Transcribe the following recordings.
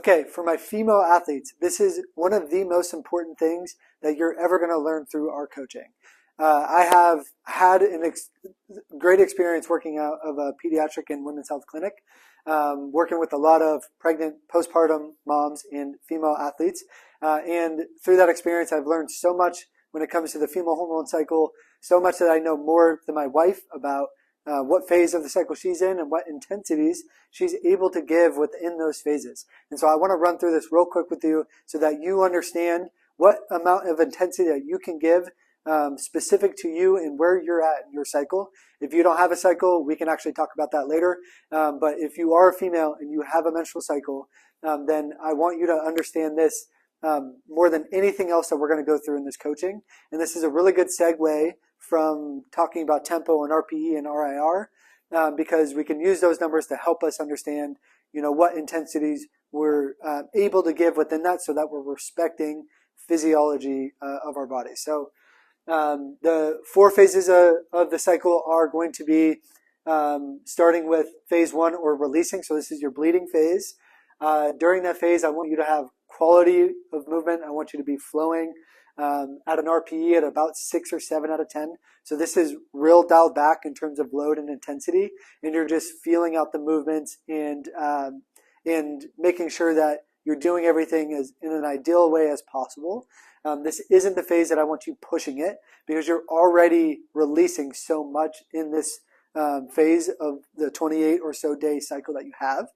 Okay, for my female athletes, this is one of the most important things that you're ever going to learn through our coaching. I have had great experience working out of a pediatric and women's health clinic, working with a lot of pregnant, postpartum moms and female athletes. And through that experience, I've learned so much when it comes to the female hormone cycle, so much that I know more than my wife about what phase of the cycle she's in and what intensities she's able to give within those phases. And so I want to run through this real quick with you so that you understand what amount of intensity that you can give specific to you and where you're at in your cycle. If you don't have a cycle, we can actually talk about that later. But if you are a female and you have a menstrual cycle, then I want you to understand this more than anything else that we're going to go through in this coaching. And this is a really good segue from talking about tempo and RPE and RIR, because we can use those numbers to help us understand, what intensities we're able to give within that, so that we're respecting physiology of our body. So the 4 phases of the cycle are going to be starting with phase 1, or releasing. So this is your bleeding phase. During that phase, I want you to have quality of movement. I want you to be flowing at an RPE at about 6 or 7 out of 10. So this is real dialed back in terms of load and intensity, and you're just feeling out the movements and making sure that you're doing everything as in an ideal way as possible. This isn't the phase that I want you pushing it, because you're already releasing so much in this phase of the 28 or so day cycle that you have.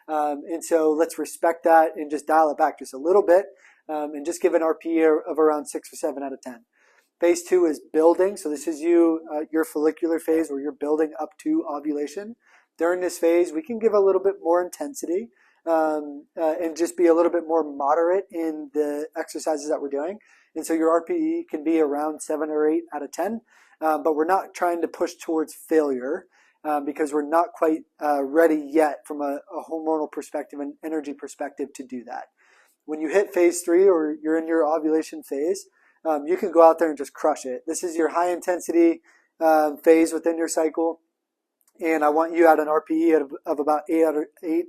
And so let's respect that and just dial it back just a little bit, and just give an RPE of around 6 or 7 out of 10. Phase 2 is building. So this is your follicular phase, where you're building up to ovulation. During this phase, we can give a little bit more intensity and just be a little bit more moderate in the exercises that we're doing. And so your RPE can be around 7 or 8 out of 10, but we're not trying to push towards failure because we're not quite ready yet from a hormonal perspective and energy perspective to do that. When you hit phase 3, or you're in your ovulation phase, you can go out there and just crush it. This is your high intensity phase within your cycle, and I want you at an RPE of about 8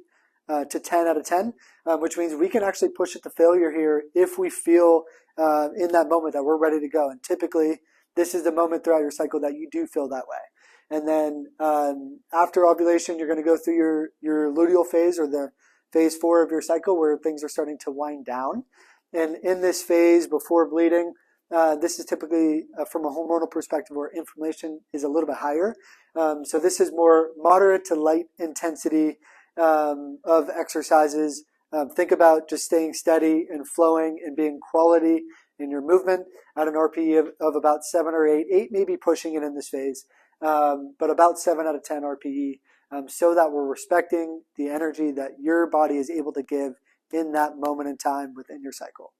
to 10 out of 10, which means we can actually push it to failure here if we feel in that moment that we're ready to go. And typically, this is the moment throughout your cycle that you do feel that way. And then after ovulation, you're going to go through your luteal phase, or the phase 4 of your cycle, where things are starting to wind down. And in this phase before bleeding, this is typically from a hormonal perspective where inflammation is a little bit higher. So this is more moderate to light intensity of exercises. Think about just staying steady and flowing and being quality in your movement at an RPE of about 7 or 8. 8 maybe pushing it in this phase, but about 7 out of 10 RPE, so that we're respecting the energy that your body is able to give in that moment in time within your cycle.